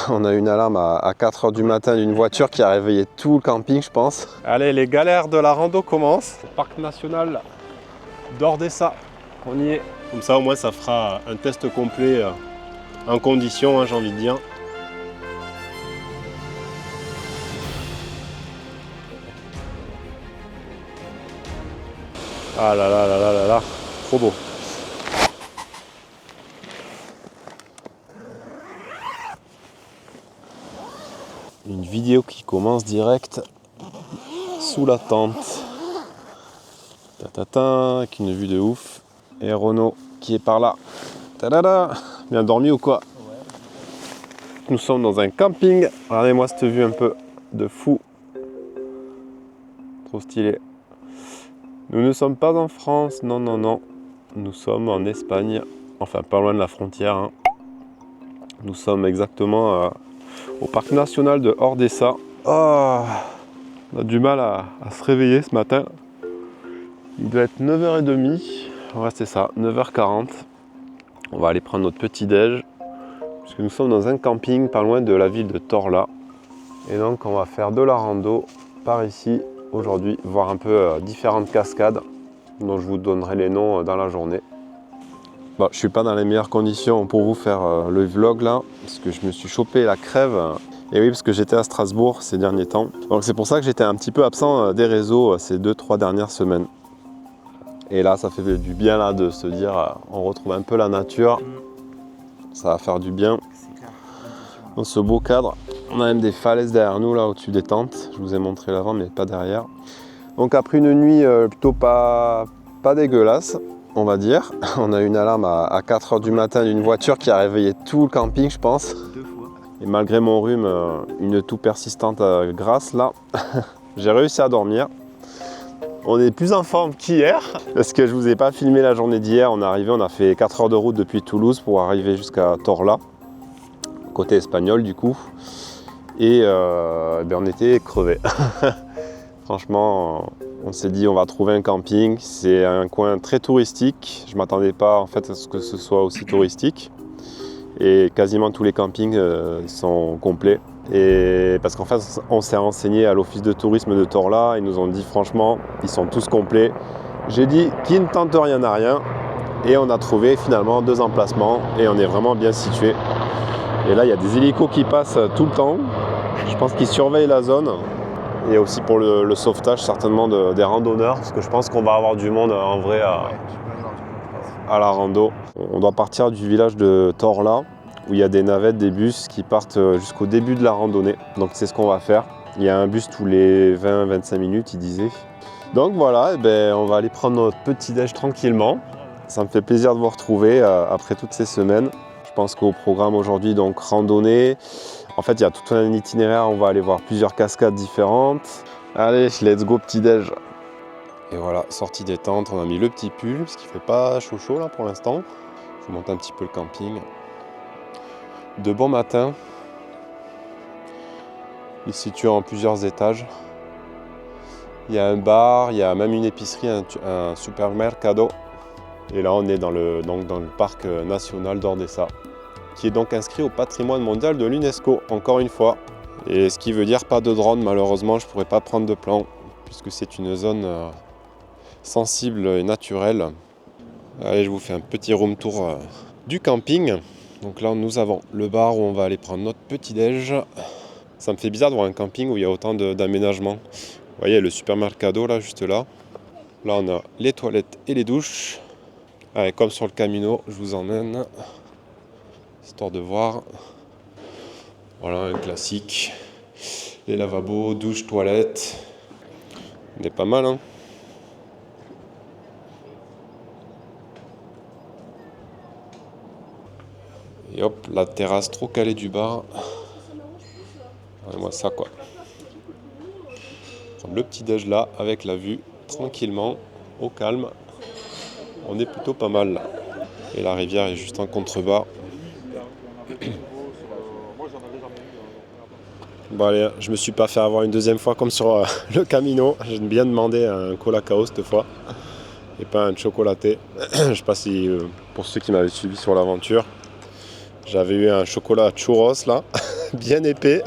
On a eu une alarme à 4 h du matin d'une voiture qui a réveillé tout le camping, je pense. Allez, les galères de la rando commencent. Au parc national d'Ordesa, on y est. Comme ça, au moins, ça fera un test complet en condition, hein, j'ai envie de dire. Ah là là là là là là, trop beau. Une vidéo qui commence direct sous la tente. Tatatin, avec une vue de ouf. Et Renaud qui est par là. Tadada, bien dormi ou quoi? Nous sommes dans un camping. Regardez-moi cette vue un peu de fou. Trop stylé. Nous ne sommes pas en France, non, non, non. Nous sommes en Espagne, enfin pas loin de la frontière. Hein. Nous sommes exactement au parc national de Ordesa. Oh, on a du mal à se réveiller ce matin. Il doit être 9h30. Ouais, c'est ça, 9h40. On va aller prendre notre petit déj. Puisque nous sommes dans un camping pas loin de la ville de Torla. Et donc on va faire de la rando par ici aujourd'hui, voir un peu différentes cascades dont je vous donnerai les noms dans la journée. Bon, je suis pas dans les meilleures conditions pour vous faire le vlog là, parce que je me suis chopé la crève. Et oui, parce que j'étais à Strasbourg ces derniers temps. Donc c'est pour ça que j'étais un petit peu absent des réseaux ces 2-3 dernières semaines. Et là, ça fait du bien là de se dire, on retrouve un peu la nature. Ça va faire du bien. Dans ce beau cadre, on a même des falaises derrière nous là au-dessus des tentes. Je vous ai montré l'avant, mais pas derrière. Donc après une nuit plutôt pas dégueulasse, on va dire. On a eu une alarme à 4 h du matin d'une voiture qui a réveillé tout le camping, je pense. 2 fois. Et malgré mon rhume, une toux persistante grasse là, j'ai réussi à dormir. On est plus en forme qu'hier, parce que je vous ai pas filmé la journée d'hier. On est arrivé, on a fait 4 heures de route depuis Toulouse pour arriver jusqu'à Torla, côté espagnol du coup. Et on était crevés. Franchement, on s'est dit on va trouver un camping. C'est un coin très touristique. Je m'attendais pas en fait à ce que ce soit aussi touristique. Et quasiment tous les campings sont complets. Et parce qu'en fait, on s'est renseigné à l'office de tourisme de Torla. Ils nous ont dit franchement, ils sont tous complets. J'ai dit qui ne tente rien n'a rien. Et on a trouvé finalement 2 emplacements. Et on est vraiment bien situé. Et là, il y a des hélicos qui passent tout le temps. Je pense qu'ils surveillent la zone. Et aussi pour le sauvetage certainement des randonneurs. Parce que je pense qu'on va avoir du monde en vrai à la rando. On doit partir du village de Torla, où il y a des navettes, des bus qui partent jusqu'au début de la randonnée. Donc c'est ce qu'on va faire. Il y a un bus tous les 20-25 minutes, il disait. Donc voilà, on va aller prendre notre petit déj tranquillement. Ça me fait plaisir de vous retrouver après toutes ces semaines. Je pense qu'au programme aujourd'hui, donc randonnée. En fait, il y a tout un itinéraire, on va aller voir plusieurs cascades différentes. Allez, let's go petit déj. Et voilà, sortie des tentes, on a mis le petit pull, parce qu'il ne fait pas chaud là pour l'instant. Je vous montre un petit peu le camping. De bon matin. Il se situe en plusieurs étages. Il y a un bar, il y a même une épicerie, un supermercado. Et là, on est dans le parc national d'Ordesa, qui est donc inscrit au patrimoine mondial de l'UNESCO, encore une fois. Et ce qui veut dire pas de drone, malheureusement, je ne pourrais pas prendre de plan, puisque c'est une zone sensible et naturelle. Allez, je vous fais un petit room tour du camping. Donc là, nous avons le bar où on va aller prendre notre petit déj. Ça me fait bizarre de voir un camping où il y a autant d'aménagements. Vous voyez, le supermercado là, juste là. Là, on a les toilettes et les douches. Allez, comme sur le Camino, je vous emmène, histoire de voir. Voilà, un classique. Les lavabos, douche, toilettes. On est pas mal, hein. Et hop, la terrasse trop calée du bar. Regardez-moi ça, quoi. Prendre le petit déj là, avec la vue, tranquillement, au calme. On est plutôt pas mal là. Et la rivière est juste en contrebas. Bon allez, je me suis pas fait avoir une deuxième fois comme sur le Camino. J'ai bien demandé un Colacao cette fois. Et pas un chocolaté. Je sais pas si, pour ceux qui m'avaient suivi sur l'aventure, j'avais eu un chocolat churros là. bien épais.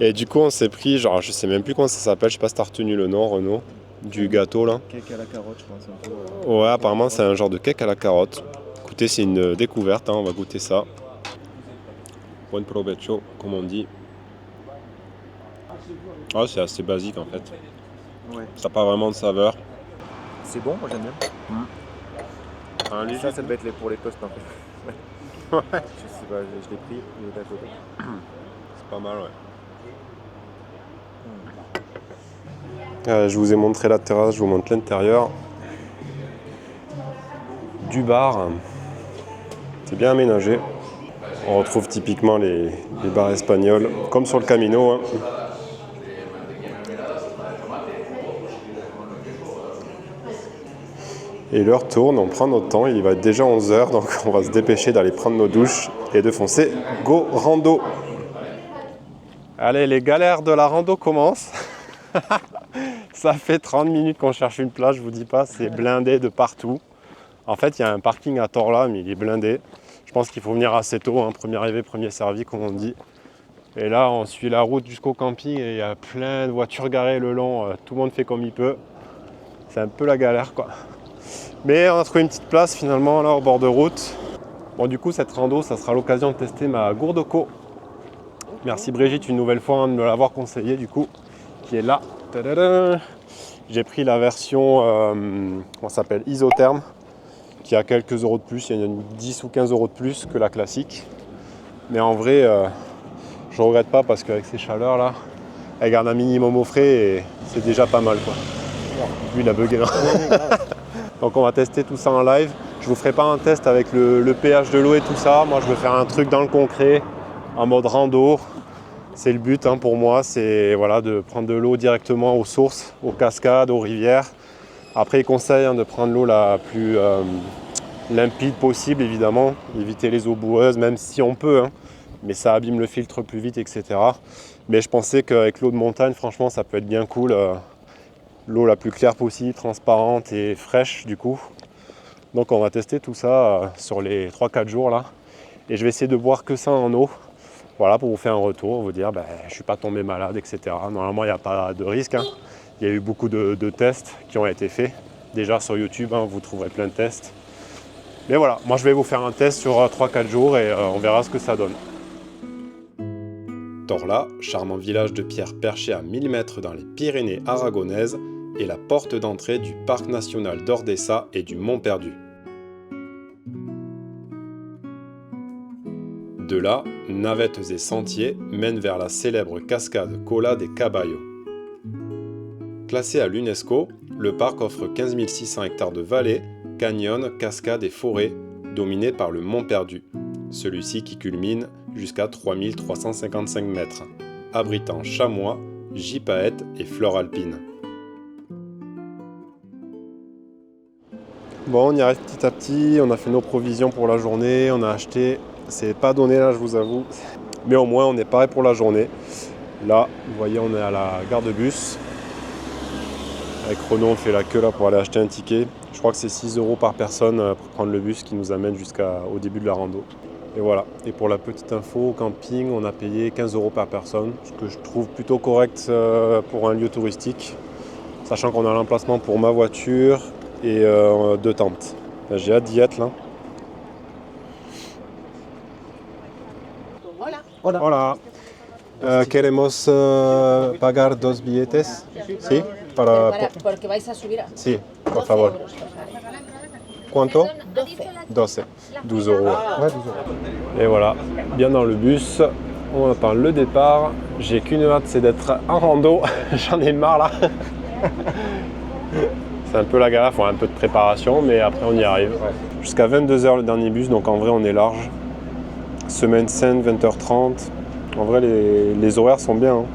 Et du coup, on s'est pris, genre, je sais même plus comment ça s'appelle, je sais pas si t'as retenu le nom, Renaud, du gâteau là. Cake à la carotte, je pense un peu. Ouais, apparemment, c'est un genre de cake à la carotte. Écoutez, c'est une découverte, hein, on va goûter ça. Buon provecho, comme on dit. Ah, c'est assez basique en fait. Ouais. Ça n'a pas vraiment de saveur. C'est bon, moi j'aime bien. Ça devait être pour les postes en fait. Ouais. Je sais pas, je l'ai pris, il est à côté. C'est pas mal, ouais. Je vous ai montré la terrasse, je vous montre l'intérieur du bar. C'est bien aménagé. On retrouve typiquement les bars espagnols, comme sur le Camino. Hein. Et l'heure tourne, on prend notre temps, il va être déjà 11 h, donc on va se dépêcher d'aller prendre nos douches et de foncer. Go rando! Allez, les galères de la rando commencent. Ça fait 30 minutes qu'on cherche une place, je vous dis pas, c'est blindé de partout. En fait, il y a un parking à Torla, mais il est blindé. Je pense qu'il faut venir assez tôt, hein, premier arrivé, premier servi, comme on dit. Et là, on suit la route jusqu'au camping et il y a plein de voitures garées le long. Tout le monde fait comme il peut. C'est un peu la galère, quoi. Mais on a trouvé une petite place finalement là au bord de route. Bon, du coup, cette rando, ça sera l'occasion de tester ma gourde co. Merci Brigitte une nouvelle fois de me l'avoir conseillé, du coup, qui est là. Tadadam. J'ai pris la version, on s'appelle isotherme, qui a quelques euros de plus. Il y a 10 ou 15 euros de plus que la classique. Mais en vrai, je regrette pas parce qu'avec ces chaleurs là, elle garde un minimum au frais et c'est déjà pas mal, quoi. Lui, il a bugué. Donc on va tester tout ça en live. Je vous ferai pas un test avec le pH de l'eau et tout ça. Moi, je veux faire un truc dans le concret, en mode rando. C'est le but, hein, pour moi, c'est voilà, de prendre de l'eau directement aux sources, aux cascades, aux rivières. Après, il conseille, hein, de prendre l'eau la plus limpide possible, évidemment. Éviter les eaux boueuses, même si on peut, hein, mais ça abîme le filtre plus vite, etc. Mais je pensais qu'avec l'eau de montagne, franchement, ça peut être bien cool. L'eau la plus claire possible, transparente et fraîche du coup. Donc on va tester tout ça sur les 3-4 jours là. Et je vais essayer de boire que ça en eau. Voilà, pour vous faire un retour, vous dire je ne suis pas tombé malade, etc. Normalement il n'y a pas de risque, hein. Il y a eu beaucoup de tests qui ont été faits. Déjà sur YouTube, hein, vous trouverez plein de tests. Mais voilà, moi je vais vous faire un test sur 3-4 jours et on verra ce que ça donne. Torla, charmant village de pierre perché à 1000 mètres dans les Pyrénées aragonaises, est la porte d'entrée du parc national d'Ordesa et du Mont Perdu. De là, navettes et sentiers mènent vers la célèbre cascade Cola de Caballo. Classé à l'UNESCO, le parc offre 15 600 hectares de vallées, canyons, cascades et forêts, dominés par le Mont Perdu, celui-ci qui culmine jusqu'à 3355 mètres, abritant chamois, gypaètes et flore alpine. Bon, on y arrive petit à petit, on a fait nos provisions pour la journée, on a acheté, c'est pas donné là je vous avoue, mais au moins on est paré pour la journée. Là, vous voyez, on est à la gare de bus. Avec Renaud, on fait la queue là pour aller acheter un ticket. Je crois que c'est 6 € par personne pour prendre le bus qui nous amène jusqu'au début de la rando. Et voilà. Et pour la petite info, au camping, on a payé 15 € par personne, ce que je trouve plutôt correct pour un lieu touristique, sachant qu'on a l'emplacement pour ma voiture et 2 tentes. J'ai hâte d'y être là. Hola. Queremos pagar 2 billetes. ¿Sí? Porque vais a subir a Sí, por favor. 12 euros. Cuánto? 12. 12 €. Ouais, 12 €. Et voilà, bien dans le bus, on attend le départ. J'ai qu'une hâte, c'est d'être en rando. J'en ai marre là. C'est un peu la galère, il faut un peu de préparation, mais après on y arrive. Jusqu'à 22 h le dernier bus, donc en vrai on est large. Semaine sainte, 20 h 30. En vrai les horaires sont bien. Hein.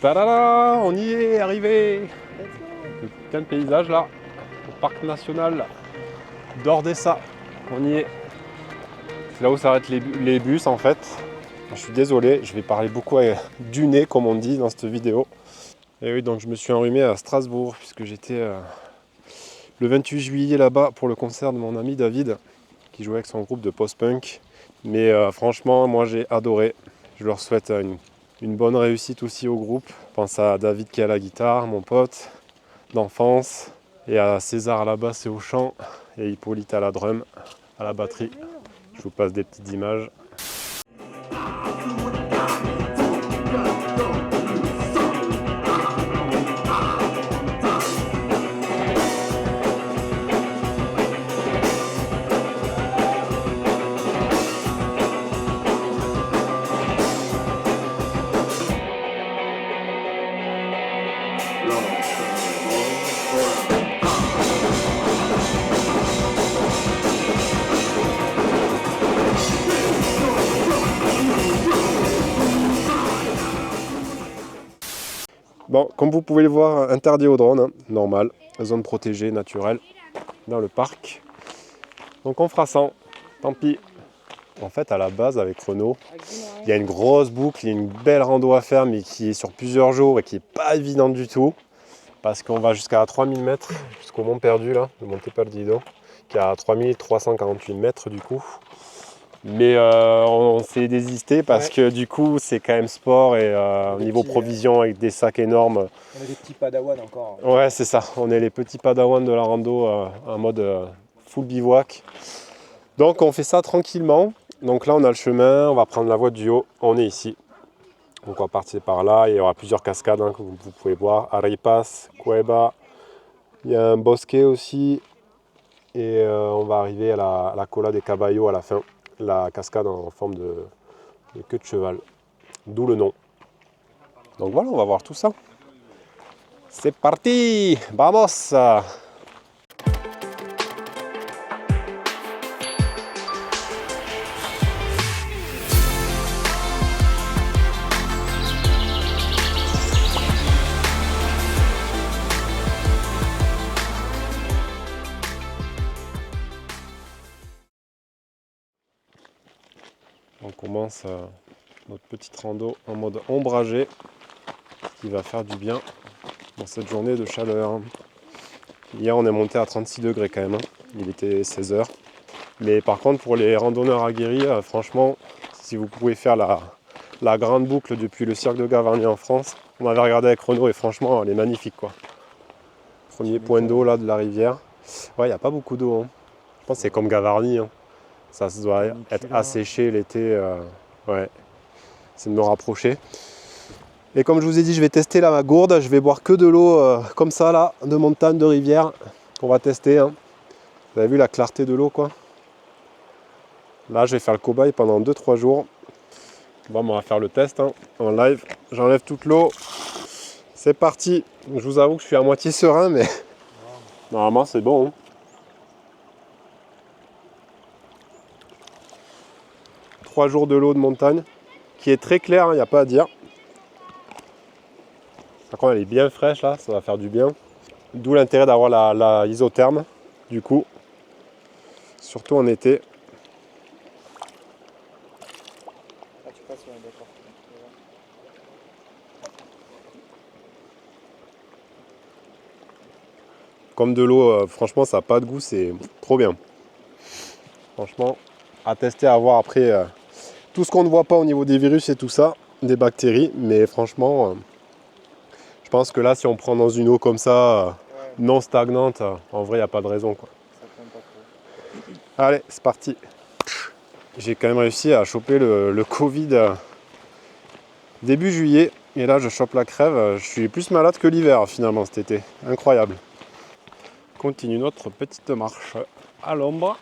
Tadada, on y est arrivé. Le putain de paysage là, au parc national d'Ordesa. On y est. C'est là où s'arrêtent les bus en fait. Je suis désolé, je vais parler beaucoup du nez comme on dit dans cette vidéo. Et oui, donc je me suis enrhumé à Strasbourg puisque j'étais le 28 juillet là-bas pour le concert de mon ami David, qui jouait avec son groupe de post-punk. Mais franchement, moi j'ai adoré. Je leur souhaite une bonne réussite aussi au groupe. Je pense à David qui est à la guitare, mon pote d'enfance, et à César à la basse et au chant, et Hippolyte à la drum, à la batterie. Je vous passe des petites images. Bon, comme vous pouvez le voir, interdit aux drones, hein, normal, zone protégée, naturelle, dans le parc. Donc on fera 100, tant pis. En fait, à la base, avec Renaud, il y a une grosse boucle, il y a une belle rando à faire, mais qui est sur plusieurs jours et qui n'est pas évidente du tout. Parce qu'on va jusqu'à 3000 mètres, jusqu'au Mont Perdu, là, le Monte Perdido, qui est à 3348 mètres du coup. Mais on s'est désisté parce que du coup c'est quand même sport et au niveau provision avec des sacs énormes. On est des petits padawans encore. Ouais, c'est ça, on est les petits padawans de la rando en mode full bivouac. Donc on fait ça tranquillement. Donc là on a le chemin, on va prendre la voie du haut, on est ici. Donc on va partir par là, il y aura plusieurs cascades hein, que vous pouvez voir. Arepas, Cueva, il y a un bosquet aussi. Et on va arriver à la Cola des Caballos à la fin. La cascade en forme de queue de cheval, d'où le nom. Donc voilà, on va voir tout ça. C'est parti, vamos! On commence notre petite rando en mode ombragé, qui va faire du bien dans cette journée de chaleur. Hier on est monté à 36 degrés quand même, hein. Il était 16h. Mais par contre pour les randonneurs aguerris, franchement, si vous pouvez faire la grande boucle depuis le cirque de Gavarnie en France, on avait regardé avec Renaud et franchement elle est magnifique quoi. Premier point d'eau là de la rivière. Ouais, il n'y a pas beaucoup d'eau, hein. Je pense que c'est comme Gavarnie, hein. Ça doit être asséché l'été. Ouais, c'est de me rapprocher. Et comme je vous ai dit, je vais tester là ma gourde. Je vais boire que de l'eau comme ça là, de montagne, de rivière. On va tester, hein. Vous avez vu la clarté de l'eau quoi. Là, je vais faire le cobaye pendant 2-3 jours. Bon, on va faire le test hein, en live. J'enlève toute l'eau. C'est parti. Je vous avoue que je suis à moitié serein, mais normalement c'est bon, hein. 3 jours de l'eau de montagne, qui est très claire, il n'y a pas à dire. Par contre, elle est bien fraîche là, ça va faire du bien. D'où l'intérêt d'avoir la isotherme, du coup, surtout en été. Comme de l'eau, franchement, ça n'a pas de goût, c'est trop bien. Franchement, à tester, à voir après tout ce qu'on ne voit pas au niveau des virus et tout ça, des bactéries, mais franchement, je pense que là, si on prend dans une eau comme ça, non stagnante, en vrai, il n'y a pas de raison, quoi. Allez, c'est parti. J'ai quand même réussi à choper le Covid début juillet, et là, je chope la crève. Je suis plus malade que l'hiver, finalement, cet été. Incroyable. Continue notre petite marche à l'ombre.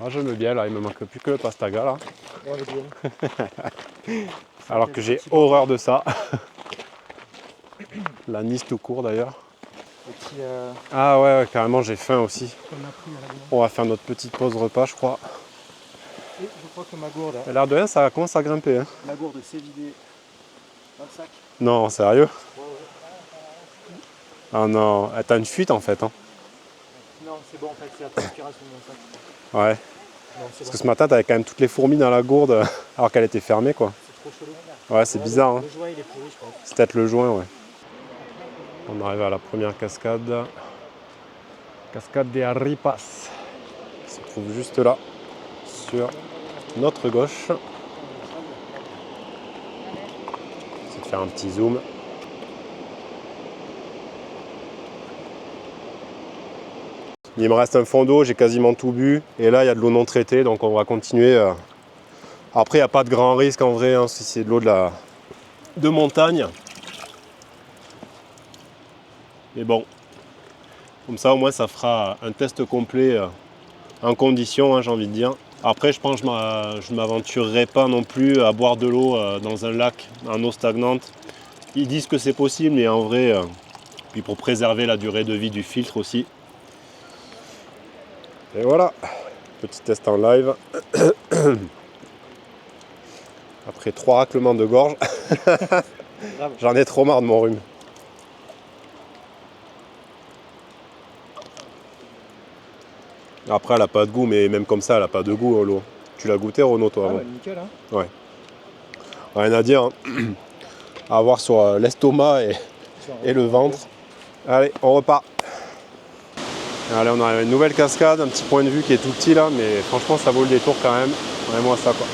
Ah, j'aime bien, là, il me manque plus que le pastaga, là. Alors que j'ai horreur de ça. L'anis tout court, d'ailleurs. Ah ouais, carrément, j'ai faim aussi. On va faire notre petite pause repas, je crois. Et je crois que ma gourde... A l'air de rien, ça commence à grimper. Hein. La gourde s'est vidée dans le sac. Non, sérieux? Ouais. Ah non, t'as une fuite en fait. Hein. Non, c'est bon en fait, c'est la transpiration de mon sac. Ouais. Non, parce que ce matin, t'avais quand même toutes les fourmis dans la gourde alors qu'elle était fermée quoi. C'est trop chelou. Ouais, c'est bizarre. Le joint il est pourri, je pense. C'est peut-être le joint, ouais. On arrive à la première cascade. Cascade des Arripas, qui se trouve juste là, sur notre gauche. C'est de faire un petit zoom. Il me reste un fond d'eau, j'ai quasiment tout bu. Et là, il y a de l'eau non traitée, donc on va continuer. Après, il n'y a pas de grand risque en vrai, hein, si c'est de l'eau de montagne. Mais bon, comme ça au moins ça fera un test complet en condition, hein, j'ai envie de dire. Après, je pense que je ne m'aventurerai pas non plus à boire de l'eau dans un lac en eau stagnante. Ils disent que c'est possible, mais en vrai, puis pour préserver la durée de vie du filtre aussi. Et voilà, petit test en live. Après 3 raclements de gorge, j'en ai trop marre de mon rhume. Après, elle n'a pas de goût, mais même comme ça, elle n'a pas de goût, l'eau. Tu l'as goûté, Renaud, toi? Ah ouais, nickel, hein. Ouais. Rien à dire, hein. À voir sur l'estomac et le ventre. Allez, on repart. Allez, on arrive à une nouvelle cascade, un petit point de vue qui est tout petit là, mais franchement, ça vaut le détour quand même. Vraiment ça, quoi.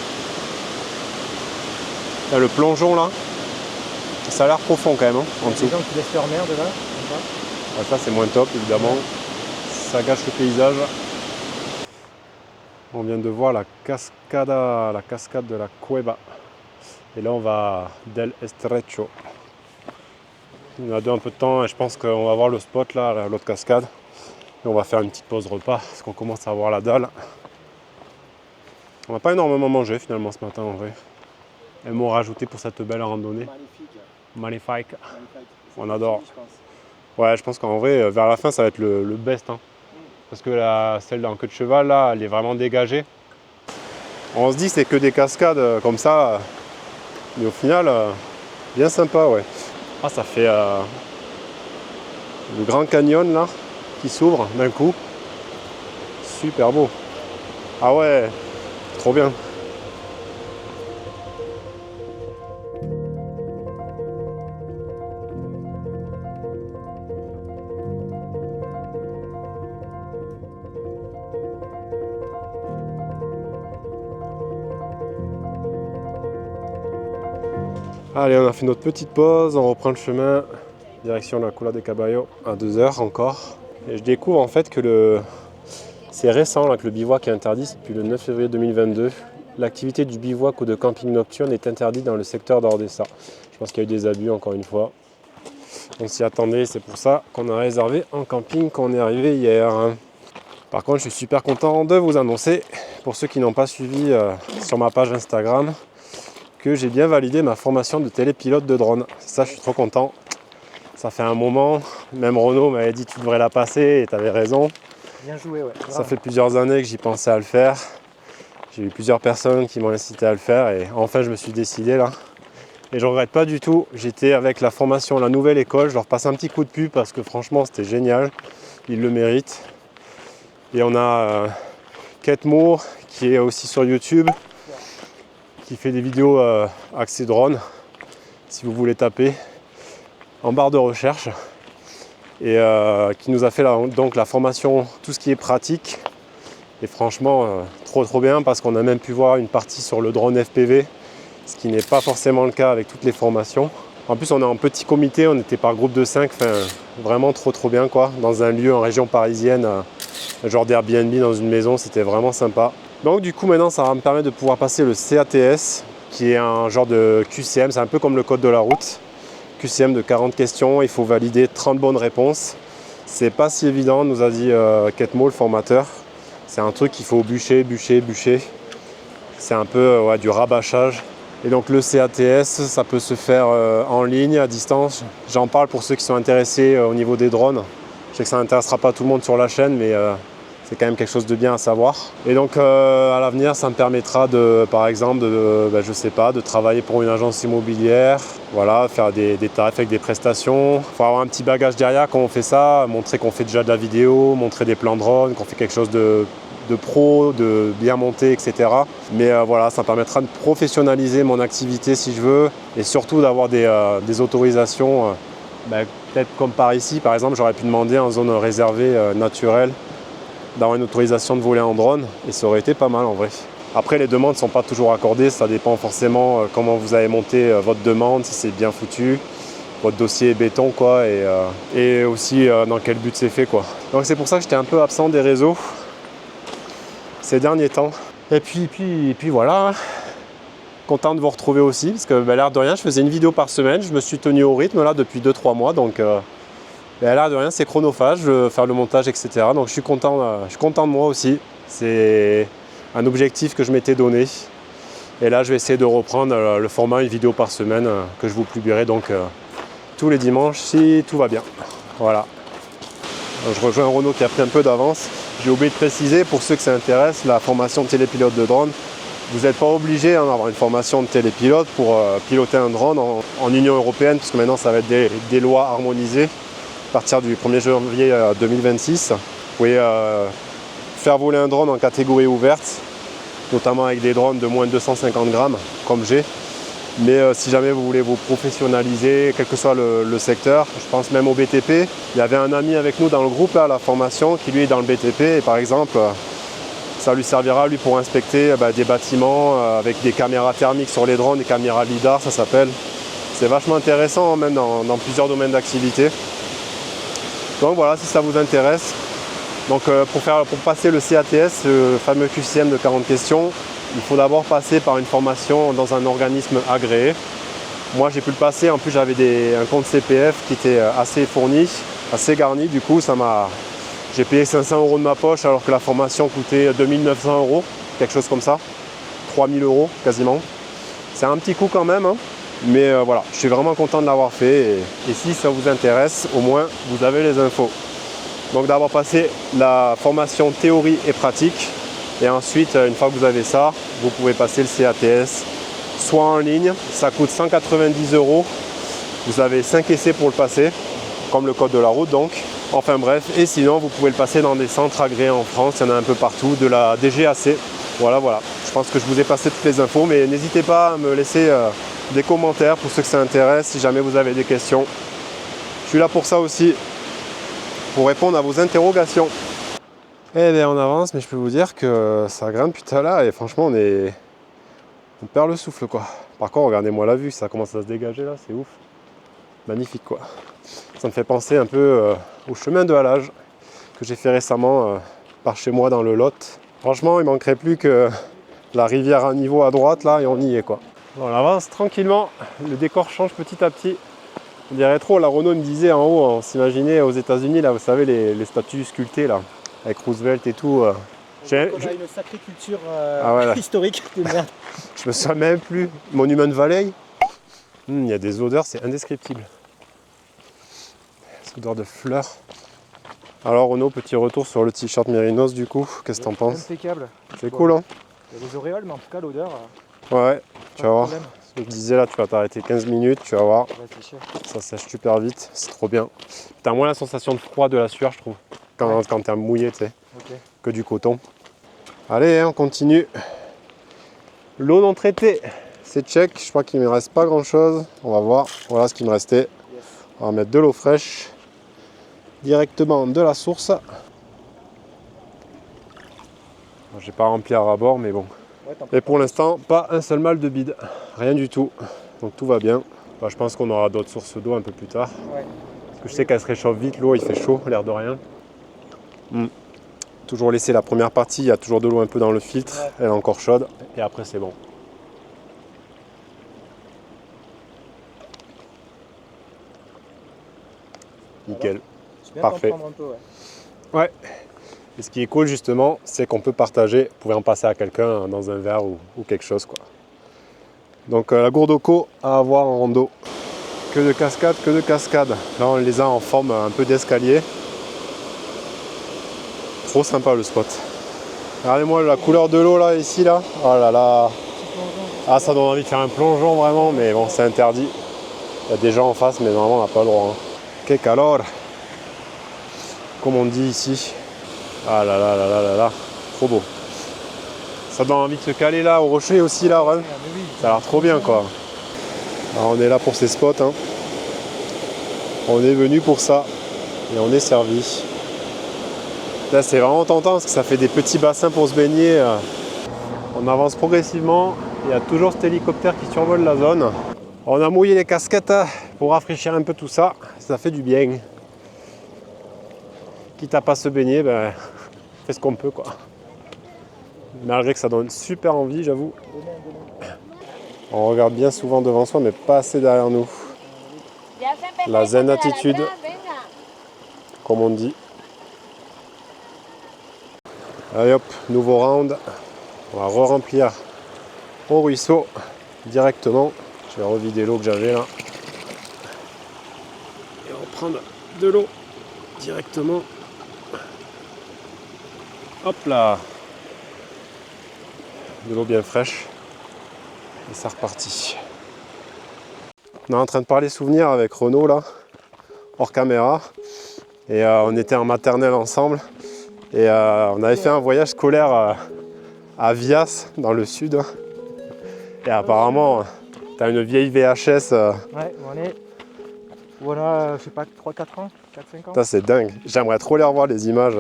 Là, le plongeon là, ça a l'air profond quand même, hein, en dessous. Les gens qui laissent leur merde là. Ah, ça, c'est moins top, évidemment. Ça gâche le paysage. On vient de voir la cascade de la Cueva. Et là, on va del Estrecho. On a un peu de temps et je pense qu'on va voir le spot là, l'autre cascade. Et on va faire une petite pause repas parce qu'on commence à avoir la dalle. On n'a pas énormément mangé finalement ce matin en vrai. Elles m'ont rajouté pour cette belle randonnée. Magnifique. On adore. Ouais, je pense qu'en vrai, vers la fin, ça va être le best. Hein. Parce que celle en queue de cheval, là, elle est vraiment dégagée. On se dit que c'est que des cascades comme ça. Mais au final, bien sympa, ouais. Ah, ça fait le Grand Canyon, là, qui s'ouvre d'un coup. Super beau. Ah ouais, trop bien. Allez, on a fait notre petite pause, on reprend le chemin, direction la Cola de Caballo à 2h encore. Et je découvre en fait que c'est récent là, que le bivouac est interdit, depuis le 9 février 2022. L'activité du bivouac ou de camping nocturne est interdite dans le secteur d'Ordesa. Je pense qu'il y a eu des abus encore une fois. On s'y attendait, c'est pour ça qu'on a réservé un camping quand on est arrivé hier. Par contre, je suis super content de vous annoncer, pour ceux qui n'ont pas suivi sur ma page Instagram, que j'ai bien validé ma formation de télépilote de drone. Ça, je suis trop content. Ça fait un moment, même Renaud m'avait dit tu devrais la passer et tu avais raison. Bien joué, ouais. Ça fait plusieurs années que j'y pensais à le faire. J'ai eu plusieurs personnes qui m'ont incité à le faire et enfin je me suis décidé là. Et je regrette pas du tout. J'étais avec la formation La Nouvelle École. Je leur passe un petit coup de pub parce que franchement c'était génial. Ils le méritent. Et on a Kate Moore qui est aussi sur YouTube, qui fait des vidéos axées drone, si vous voulez taper, en barre de recherche, et qui nous a fait donc la formation, tout ce qui est pratique, et franchement trop bien, parce qu'on a même pu voir une partie sur le drone FPV, ce qui n'est pas forcément le cas avec toutes les formations. En plus on est en petit comité, on était par groupe de 5, vraiment trop bien quoi, dans un lieu en région parisienne, un genre d'Airbnb dans une maison, c'était vraiment sympa. Donc du coup maintenant ça va me permettre de pouvoir passer le CATS, qui est un genre de QCM, c'est un peu comme le code de la route. QCM de 40 questions, il faut valider 30 bonnes réponses. C'est pas si évident, nous a dit Ketmo, le formateur. C'est un truc qu'il faut bûcher. C'est un peu du rabâchage. Et donc le CATS, ça peut se faire en ligne, à distance. J'en parle pour ceux qui sont intéressés au niveau des drones. Je sais que ça n'intéressera pas tout le monde sur la chaîne, mais c'est quand même quelque chose de bien à savoir. Et donc à l'avenir, ça me permettra par exemple, de travailler pour une agence immobilière, voilà, faire des tarifs avec des prestations. Il faut avoir un petit bagage derrière quand on fait ça, montrer qu'on fait déjà de la vidéo, montrer des plans drone, qu'on fait quelque chose de pro, de bien monté, etc. Mais voilà, ça me permettra de professionnaliser mon activité si je veux, et surtout d'avoir des autorisations peut-être comme par ici, par exemple, j'aurais pu demander en zone réservée naturelle d'avoir une autorisation de voler en drone et ça aurait été pas mal en vrai. Après, les demandes ne sont pas toujours accordées, ça dépend forcément comment vous avez monté votre demande, si c'est bien foutu, votre dossier est béton quoi, et aussi dans quel but c'est fait quoi. Donc c'est pour ça que j'étais un peu absent des réseaux ces derniers temps. Et puis voilà, content de vous retrouver aussi, parce que l'air de rien, je faisais une vidéo par semaine, je me suis tenu au rythme là depuis 2-3 mois, donc l'air de rien, c'est chronophage, faire le montage, etc. Donc je suis content de moi aussi, c'est un objectif que je m'étais donné. Et là, je vais essayer de reprendre le format une vidéo par semaine que je vous publierai donc tous les dimanches si tout va bien. Voilà. Je rejoins Renaud qui a pris un peu d'avance. J'ai oublié de préciser, pour ceux que ça intéresse, la formation de télépilote de drone, vous n'êtes pas obligé d'avoir une formation de télépilote pour piloter un drone en Union Européenne, puisque maintenant ça va être des lois harmonisées à partir du 1er janvier 2026. Vous pouvez faire voler un drone en catégorie ouverte, notamment avec des drones de moins de 250 grammes, comme j'ai. Mais si jamais vous voulez vous professionnaliser, quel que soit le secteur, je pense même au BTP. Il y avait un ami avec nous dans le groupe là, à la formation qui lui est dans le BTP et par exemple ça lui servira lui pour inspecter des bâtiments avec des caméras thermiques sur les drones, des caméras LIDAR ça s'appelle. C'est vachement intéressant même dans plusieurs domaines d'activité. Donc voilà, si ça vous intéresse. Donc pour passer le CATS, le fameux QCM de 40 questions, il faut d'abord passer par une formation dans un organisme agréé. Moi j'ai pu le passer, en plus j'avais un compte CPF qui était assez fourni, assez garni, du coup j'ai payé 500 € de ma poche alors que la formation coûtait 2900 €, quelque chose comme ça, 3000 € quasiment. C'est un petit coût quand même, hein, mais voilà, je suis vraiment content de l'avoir fait et si ça vous intéresse, au moins vous avez les infos. Donc d'avoir passé la formation théorie et pratique. Et ensuite, une fois que vous avez ça, vous pouvez passer le CATS soit en ligne, ça coûte 190 €. Vous avez 5 essais pour le passer, comme le code de la route donc. Enfin bref, et sinon vous pouvez le passer dans des centres agréés en France, il y en a un peu partout, de la DGAC. Voilà. Je pense que je vous ai passé toutes les infos, mais n'hésitez pas à me laisser des commentaires pour ceux que ça intéresse, si jamais vous avez des questions. Je suis là pour ça aussi, pour répondre à vos interrogations. Eh bien on avance, mais je peux vous dire que ça grimpe putain là et franchement on perd le souffle quoi. Par contre regardez-moi la vue, ça commence à se dégager là, c'est ouf. Magnifique quoi. Ça me fait penser un peu au chemin de halage que j'ai fait récemment par chez moi dans le Lot. Franchement il manquerait plus que la rivière à niveau à droite là et on y est quoi. On avance tranquillement, le décor change petit à petit. On dirait trop, la Renault me disait en haut, on s'imaginait aux États-Unis là, vous savez les statues sculptées là. Avec Roosevelt et tout. On a une sacrée culture historique de merde. Je me souviens même plus. Monument Valley. Il y a des odeurs, c'est indescriptible. Cette odeur de fleurs. Alors Renaud, petit retour sur le t-shirt Mérinos du coup. Qu'est-ce que t'en penses? Impeccable. C'est cool hein. Il y a des auréoles, mais en tout cas l'odeur. Ouais, tu vas voir. Je te disais là, tu vas t'arrêter 15 minutes, tu vas voir. Ça sèche super vite, c'est trop bien. T'as moins la sensation de froid de la sueur, je trouve. Quand t'es mouillé, tu sais, que du coton. Allez, on continue. L'eau non traitée, c'est check. Je crois qu'il ne me reste pas grand chose. On va voir. Voilà ce qui me restait. On va mettre de l'eau fraîche directement de la source. J'ai pas rempli à ras-bord, mais bon. Et pour l'instant, pas un seul mal de bide. Rien du tout. Donc tout va bien. Je pense qu'on aura d'autres sources d'eau un peu plus tard. Parce que je sais qu'elle se réchauffe vite. L'eau, il fait chaud, l'air de rien. Toujours laisser la première partie, il y a toujours de l'eau un peu dans le filtre, elle est encore chaude et après c'est bon. Nickel, parfait. Un peu, ouais. Et ce qui est cool justement, c'est qu'on peut partager, vous pouvez en passer à quelqu'un dans un verre ou quelque chose quoi. Donc la gourde au co à avoir en rando. Que de cascades, que de cascades. Là on les a en forme un peu d'escalier. Trop sympa le spot. Regardez-moi la couleur de l'eau là, ici là. Oh là là. Ah ça donne envie de faire un plongeon vraiment, mais bon c'est interdit. Il y a des gens en face, mais normalement on n'a pas le droit. Hein. Que calor. Comme on dit ici. Ah là là là là là là. Trop beau. Ça donne envie de se caler là au rocher aussi là, ouais. Ça a l'air trop bien quoi. Alors on est là pour ces spots. Hein. On est venu pour ça et on est servi. Là c'est vraiment tentant parce que ça fait des petits bassins pour se baigner. On avance progressivement, il y a toujours cet hélicoptère qui survole la zone. On a mouillé les casquettes pour rafraîchir un peu tout ça, ça fait du bien. Quitte à pas se baigner, ben, on fait ce qu'on peut quoi. Malgré que ça donne super envie, j'avoue. On regarde bien souvent devant soi, mais pas assez derrière nous. La zen attitude, comme on dit. Allez hop, nouveau round. On va re-remplir au ruisseau directement. Je vais revider l'eau que j'avais là. Et reprendre de l'eau directement. Hop là. De l'eau bien fraîche. Et c'est reparti. On est en train de parler souvenirs avec Renaud là, hors caméra. Et on était en maternelle ensemble. Et on avait fait un voyage scolaire à Vias, dans le sud. Et apparemment, t'as une vieille VHS. Ouais, on a, je sais pas, 3-4 ans, 4-5 ans. Ça c'est dingue. J'aimerais trop les revoir les images.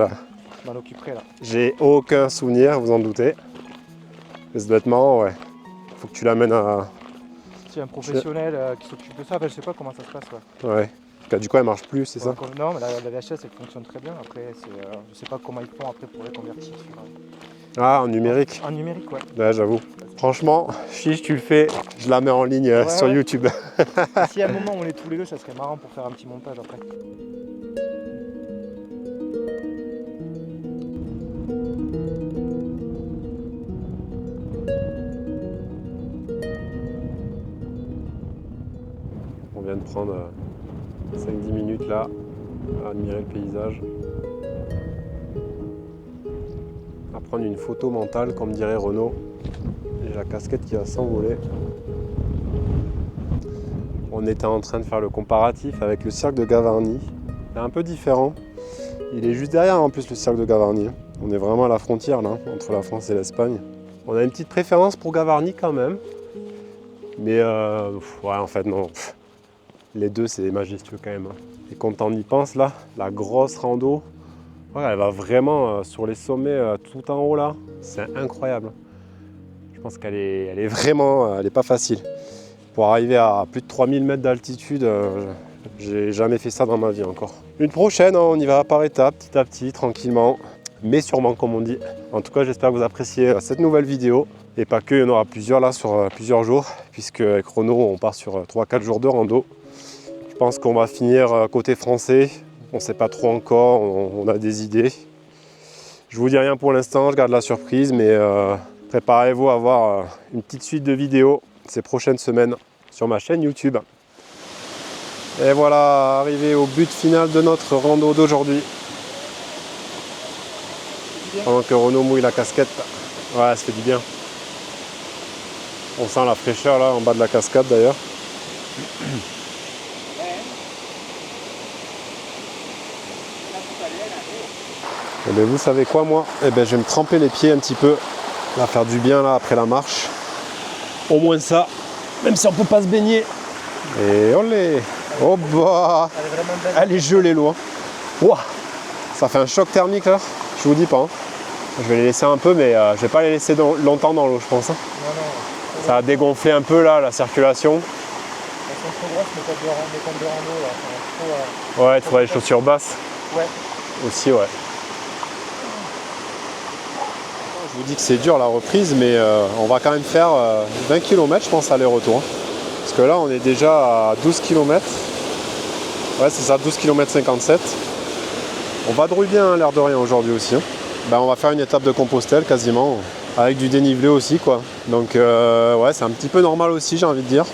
Je m'en occuperai là. J'ai aucun souvenir, vous en doutez. Mais ça doit être marrant, ouais. Faut que tu l'amènes à... C'est un professionnel qui s'occupe de ça, je sais pas comment ça se passe. Ouais. Ouais. Parce que du coup elle marche plus, c'est ça? Non, mais la VHS elle fonctionne très bien. Après, je sais pas comment ils font après pour les convertir. Ah, en numérique? En numérique, ouais. Ouais, j'avoue. Franchement, si tu le fais, je la mets en ligne sur YouTube. Si à un moment on est tous les deux, ça serait marrant pour faire un petit montage après. On vient de prendre 5-10 minutes là, à admirer le paysage. À prendre une photo mentale, comme dirait Renaud. Et la casquette qui va s'envoler. On était en train de faire le comparatif avec le cirque de Gavarnie. C'est un peu différent. Il est juste derrière en plus le cirque de Gavarnie. On est vraiment à la frontière là, entre la France et l'Espagne. On a une petite préférence pour Gavarnie quand même. Mais ouais en fait non. Les deux c'est majestueux quand même. Et quand on y pense là, la grosse rando, ouais, elle va vraiment sur les sommets tout en haut là. C'est incroyable. Je pense qu'elle est vraiment, elle est pas facile. Pour arriver à plus de 3000 mètres d'altitude, j'ai jamais fait ça dans ma vie encore. Une prochaine, hein, on y va par étapes, petit à petit, tranquillement, mais sûrement comme on dit. En tout cas, j'espère que vous appréciez cette nouvelle vidéo. Et pas que, il y en aura plusieurs là sur plusieurs jours, puisque avec Renaud, on part sur 3-4 jours de rando. Je pense qu'on va finir côté français. On ne sait pas trop encore, on a des idées. Je vous dis rien pour l'instant, je garde la surprise, mais préparez-vous à voir une petite suite de vidéos ces prochaines semaines sur ma chaîne YouTube. Et voilà, arrivé au but final de notre rando d'aujourd'hui. Pendant que Renaud mouille la casquette. Ouais, ça fait du bien. On sent la fraîcheur là en bas de la cascade d'ailleurs. Et bien vous savez quoi moi? Eh ben je vais me tremper les pieds un petit peu. On va faire du bien là après la marche. Au moins ça, même si on peut pas se baigner. Et olé! Oh bah! Elle est gelée l'eau. Wow. Ça fait un choc thermique là, je vous dis pas. Hein. Je vais les laisser un peu, mais je vais pas les laisser longtemps dans l'eau, je pense. Hein. Non. Ça a dégonflé un peu là, la circulation. Elles sont trop grosses, mes comptes de rando là. Ouais, il faudrait des chaussures basses. Ouais. Aussi, ouais. Je vous dis que c'est dur la reprise, mais on va quand même faire 20 km, je pense, aller-retour. Parce que là, on est déjà à 12 km. Ouais, c'est ça, 12 km 57. On vadrouille bien, l'air de rien, aujourd'hui aussi. Hein. Ben, on va faire une étape de Compostelle, quasiment, avec du dénivelé aussi, quoi. Donc, ouais, c'est un petit peu normal aussi, j'ai envie de dire.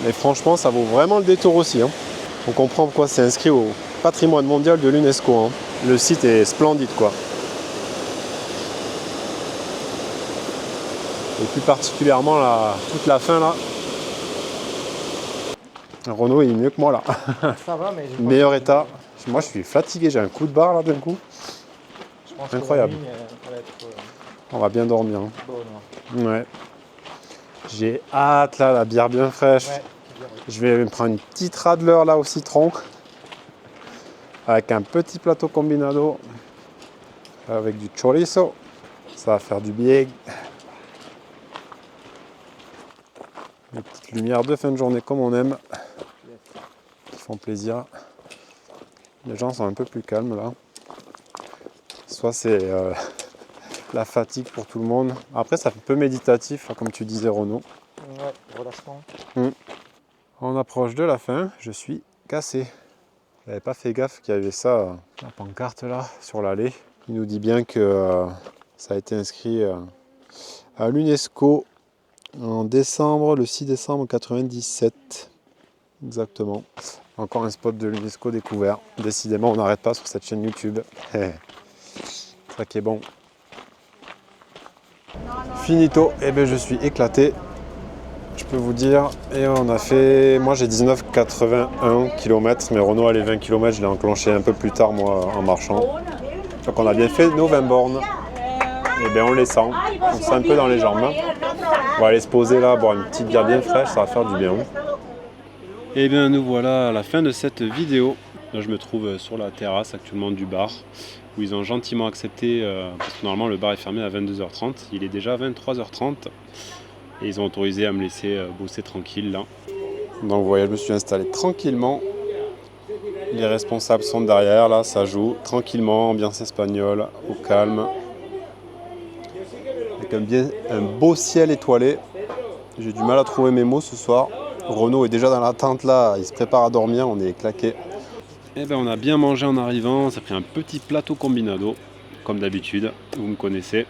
Mais franchement, ça vaut vraiment le détour aussi. Hein. On comprend pourquoi c'est inscrit au patrimoine mondial de l'UNESCO. Hein. Le site est splendide, quoi. Et plus particulièrement toute la fin là. Renaud il est mieux que moi là. Ça va, mais meilleur état. Moi je suis fatigué, j'ai un coup de barre là d'un coup. Je pense incroyable. On va bien dormir. Hein. Bon, ouais. J'ai hâte là, la bière bien fraîche. Ouais, je vais me prendre une petite radler là au citron. avec un petit plateau combinado avec du chorizo. Ça va faire du bien. Des petites lumières de fin de journée comme on aime, qui font plaisir. Les gens sont un peu plus calmes là. Soit c'est la fatigue pour tout le monde. Après, ça fait un peu méditatif, comme tu disais, Renaud. Ouais, relâchement. On approche de la fin, je suis cassé. J'avais pas fait gaffe qu'il y avait ça, la pancarte là, sur l'allée. Il nous dit bien que ça a été inscrit à l'UNESCO en décembre, le 6 décembre 97. Exactement. Encore un spot de l'UNESCO découvert. Décidément, on n'arrête pas sur cette chaîne YouTube. Ça qui est bon. Finito. Eh bien, je suis éclaté. Je peux vous dire. Et on a fait. Moi, j'ai 19,81 km, mais Renaud a les 20 km. Je l'ai enclenché un peu plus tard, moi, en marchant. Donc, on a bien fait nos 20 bornes. Et bien, on les sent. On sent un peu dans les jambes. On va aller se poser là, boire une petite bière bien fraîche. Ça va faire du bien. Et bien, nous voilà à la fin de cette vidéo. Là, je me trouve sur la terrasse actuellement du bar, où ils ont gentiment accepté, parce que normalement le bar est fermé à 22h30, il est déjà 23h30, et ils ont autorisé à me laisser bosser tranquille là. Donc vous voyez, je me suis installé tranquillement, les responsables sont derrière, là ça joue, tranquillement, ambiance espagnole, au calme, avec un beau ciel étoilé. J'ai du mal à trouver mes mots ce soir. Renaud est déjà dans la tente là, il se prépare à dormir, on est claqué. Eh ben on a bien mangé en arrivant, ça fait un petit plateau combinado, comme d'habitude, vous me connaissez.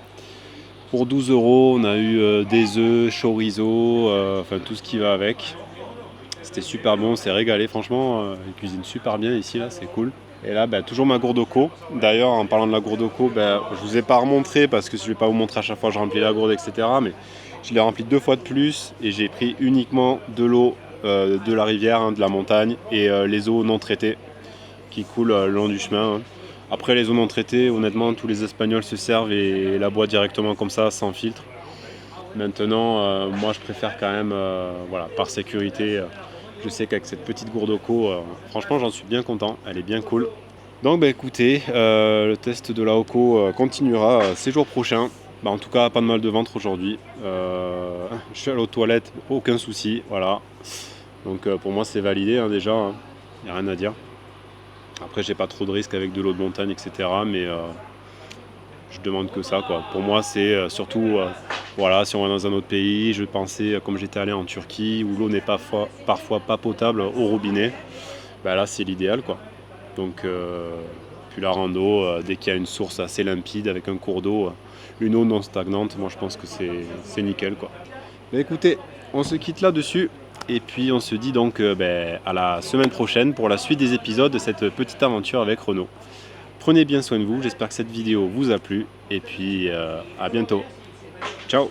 Pour 12 €, on a eu des œufs, chorizo, enfin tout ce qui va avec. C'était super bon, on s'est régalé, franchement, ils cuisinent super bien ici, là, c'est cool. Et là, toujours ma gourde co. D'ailleurs, en parlant de la gourde co, je vous ai pas remontré parce que je vais pas vous montrer à chaque fois que je remplis la gourde, etc. Mais je l'ai rempli 2 fois de plus et j'ai pris uniquement de l'eau de la rivière, de la montagne et les eaux non traitées qui coulent le long du chemin. Après les eaux non traitées, honnêtement, tous les Espagnols se servent et la boivent directement comme ça, sans filtre. Maintenant, moi je préfère quand même, voilà, par sécurité, je sais qu'avec cette petite gourde co, franchement j'en suis bien content, elle est bien cool. Donc écoutez, le test de la Oco continuera ces jours prochains. En tout cas, pas de mal de ventre aujourd'hui. Je suis allé aux toilettes, aucun souci, voilà. Donc pour moi c'est validé déjà, il n'y a rien à dire. Après j'ai pas trop de risques avec de l'eau de montagne, etc. Mais je demande que ça, quoi. Pour moi c'est surtout, voilà, si on va dans un autre pays, je pensais, comme j'étais allé en Turquie, où l'eau n'est parfois pas potable au robinet, là c'est l'idéal, quoi. Donc puis la rando, dès qu'il y a une source assez limpide avec un cours d'eau, une eau non stagnante, moi je pense que c'est nickel, quoi. Mais écoutez, on se quitte là-dessus. Et puis on se dit donc à la semaine prochaine pour la suite des épisodes de cette petite aventure avec Renaud. Prenez bien soin de vous, j'espère que cette vidéo vous a plu. Et puis à bientôt. Ciao.